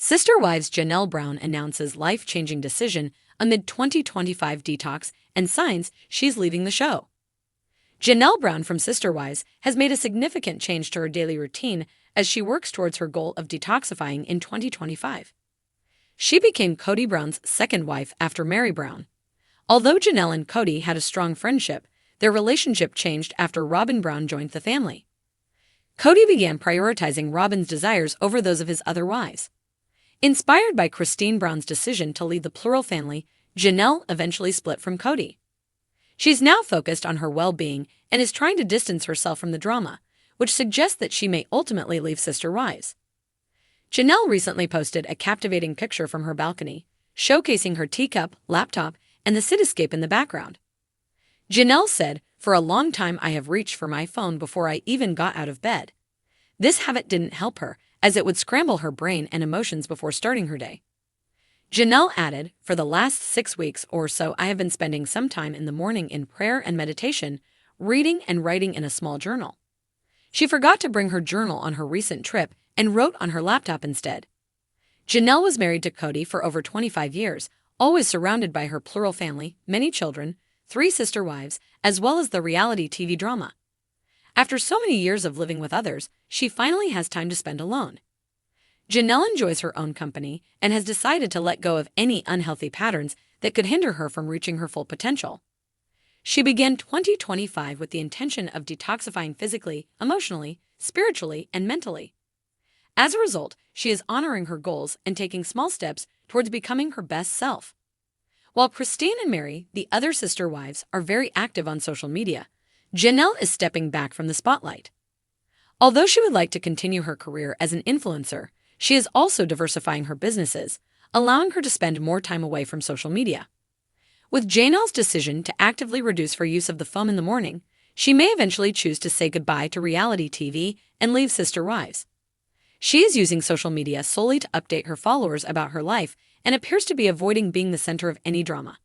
Sister Wives Janelle Brown announces life-changing decision amid 2025 detox and signs she's leaving the show. Janelle Brown from Sister Wives has made a significant change to her daily routine as she works towards her goal of detoxifying in 2025. She became Cody Brown's second wife after Mary Brown. Although Janelle and Cody had a strong friendship, their relationship changed after Robin Brown joined the family. Cody began prioritizing Robin's desires over those of his other wives. Inspired by Cristin Brown's decision to lead the plural family, Janelle eventually split from Cody. She's now focused on her well-being and is trying to distance herself from the drama, which suggests that she may ultimately leave Sister Wives. Janelle recently posted a captivating picture from her balcony, showcasing her teacup, laptop, and the cityscape in the background. Janelle said, "For a long time I have reached for my phone before I even got out of bed. This habit didn't help her, as it would scramble her brain and emotions before starting her day." Janelle added, "For the last 6 weeks or so I have been spending some time in the morning in prayer and meditation, reading and writing in a small journal." She forgot to bring her journal on her recent trip and wrote on her laptop instead. Janelle was married to Cody for over 25 years, always surrounded by her plural family, many children, 3 sister wives, as well as the reality TV drama. After so many years of living with others, she finally has time to spend alone. Janelle enjoys her own company and has decided to let go of any unhealthy patterns that could hinder her from reaching her full potential. She began 2025 with the intention of detoxifying physically, emotionally, spiritually, and mentally. As a result, she is honoring her goals and taking small steps towards becoming her best self. While Cristin and Mary, the other sister wives, are very active on social media, Janelle is stepping back from the spotlight. Although she would like to continue her career as an influencer, she is also diversifying her businesses, allowing her to spend more time away from social media. With Janelle's decision to actively reduce her use of the phone in the morning, she may eventually choose to say goodbye to reality TV and leave Sister Wives. She is using social media solely to update her followers about her life and appears to be avoiding being the center of any drama.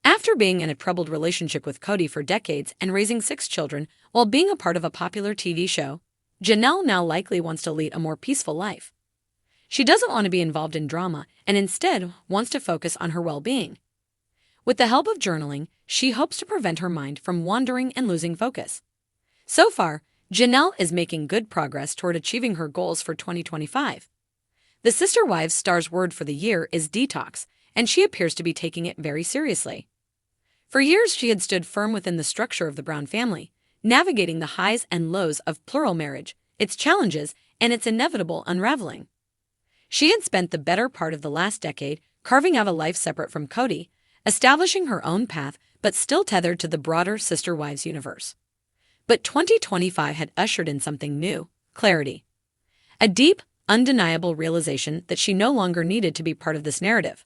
After being in a troubled relationship with Cody for decades and raising 6 children while being a part of a popular TV show, Janelle now likely wants to lead a more peaceful life. She doesn't want to be involved in drama and instead wants to focus on her well-being. With the help of journaling, she hopes to prevent her mind from wandering and losing focus. So far, Janelle is making good progress toward achieving her goals for 2025. The Sister Wives star's word for the year is detox, and she appears to be taking it very seriously. For years, she had stood firm within the structure of the Brown family, navigating the highs and lows of plural marriage, its challenges, and its inevitable unraveling. She had spent the better part of the last decade carving out a life separate from Cody, establishing her own path but still tethered to the broader Sister Wives universe. But 2025 had ushered in something new: clarity. A deep, undeniable realization that she no longer needed to be part of this narrative.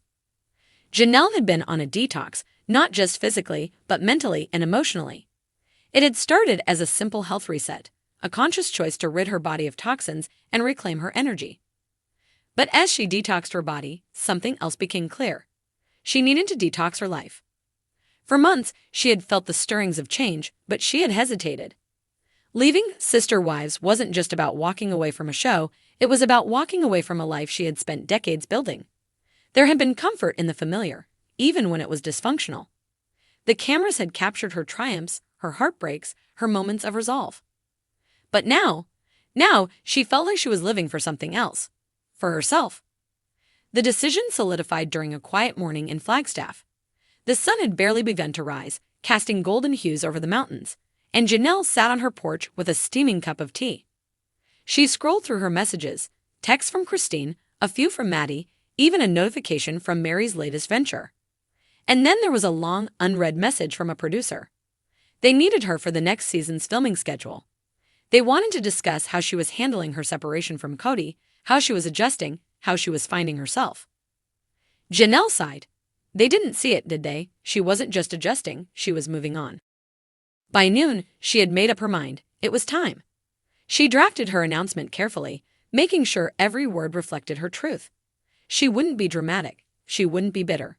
Janelle had been on a detox, not just physically, but mentally and emotionally. It had started as a simple health reset, a conscious choice to rid her body of toxins and reclaim her energy. But as she detoxed her body, something else became clear. She needed to detox her life. For months, she had felt the stirrings of change, but she had hesitated. Leaving Sister Wives wasn't just about walking away from a show, it was about walking away from a life she had spent decades building. There had been comfort in the familiar, even when it was dysfunctional. The cameras had captured her triumphs, her heartbreaks, her moments of resolve. But now she felt like she was living for something else, for herself. The decision solidified during a quiet morning in Flagstaff. The sun had barely begun to rise, casting golden hues over the mountains, and Janelle sat on her porch with a steaming cup of tea. She scrolled through her messages, texts from Cristin, a few from Maddie, even a notification from Mary's latest venture. And then there was a long, unread message from a producer. They needed her for the next season's filming schedule. They wanted to discuss how she was handling her separation from Cody, how she was adjusting, how she was finding herself. Janelle sighed. They didn't see it, did they? She wasn't just adjusting, she was moving on. By noon, she had made up her mind. It was time. She drafted her announcement carefully, making sure every word reflected her truth. She wouldn't be dramatic. She wouldn't be bitter.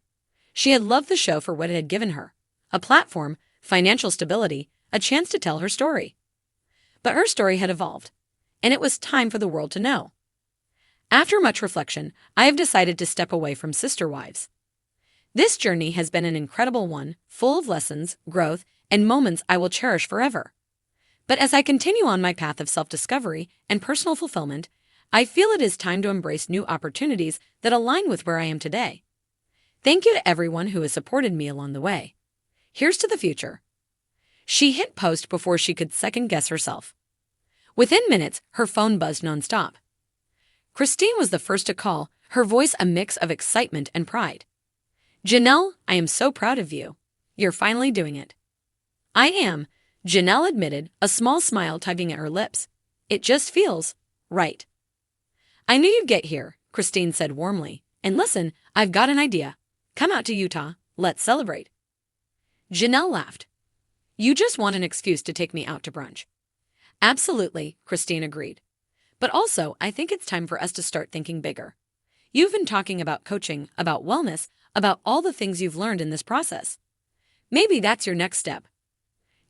She had loved the show for what it had given her: a platform, financial stability, a chance to tell her story. But her story had evolved, and it was time for the world to know. After much reflection, I have decided to step away from Sister Wives. This journey has been an incredible one, full of lessons, growth, and moments I will cherish forever. But as I continue on my path of self-discovery and personal fulfillment, I feel it is time to embrace new opportunities that align with where I am today. Thank you to everyone who has supported me along the way. Here's to the future. She hit post before she could second-guess herself. Within minutes, her phone buzzed nonstop. Cristin was the first to call, her voice a mix of excitement and pride. "Janelle, I am so proud of you. You're finally doing it." "I am," Janelle admitted, a small smile tugging at her lips. "It just feels right." "I knew you'd get here," Cristin said warmly. "And listen, I've got an idea. Come out to Utah. Let's celebrate." Janelle laughed. "You just want an excuse to take me out to brunch." "Absolutely," Cristin agreed. "But also, I think it's time for us to start thinking bigger. You've been talking about coaching, about wellness, about all the things you've learned in this process. Maybe that's your next step."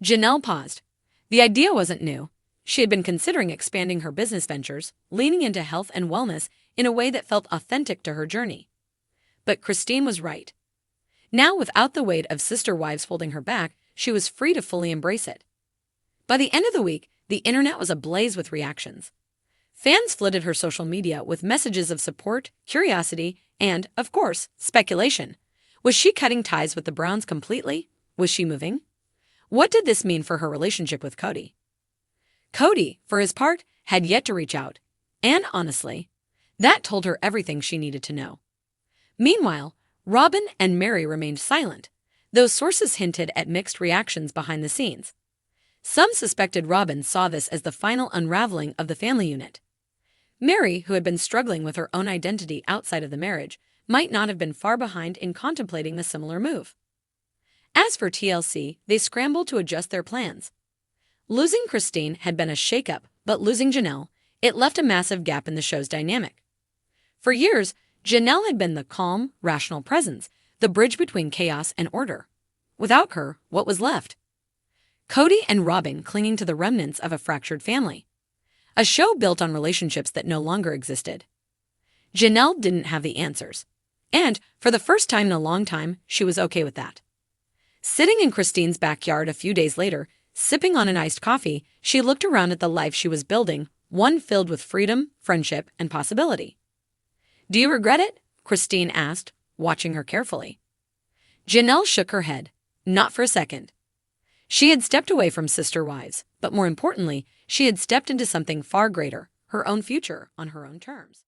Janelle paused. The idea wasn't new. She had been considering expanding her business ventures, leaning into health and wellness in a way that felt authentic to her journey. But Cristin was right. Now, without the weight of sister wives holding her back, she was free to fully embrace it. By the end of the week, the internet was ablaze with reactions. Fans flooded her social media with messages of support, curiosity, and, of course, speculation. Was she cutting ties with the Browns completely? Was she moving? What did this mean for her relationship with Cody? Cody, for his part, had yet to reach out. And honestly, that told her everything she needed to know. Meanwhile, Robin and Mary remained silent, though sources hinted at mixed reactions behind the scenes. Some suspected Robin saw this as the final unraveling of the family unit. Mary, who had been struggling with her own identity outside of the marriage, might not have been far behind in contemplating a similar move. As for TLC, they scrambled to adjust their plans. Losing Cristin had been a shakeup, but losing Janelle, it left a massive gap in the show's dynamic. For years, Janelle had been the calm, rational presence, the bridge between chaos and order. Without her, what was left? Cody and Robin clinging to the remnants of a fractured family. A show built on relationships that no longer existed. Janelle didn't have the answers. And, for the first time in a long time, she was okay with that. Sitting in Cristin's backyard a few days later, sipping on an iced coffee, she looked around at the life she was building, one filled with freedom, friendship, and possibility. "Do you regret it?" Cristin asked, watching her carefully. Janelle shook her head. Not for a second. She had stepped away from sister wives, but more importantly, she had stepped into something far greater, her own future on her own terms.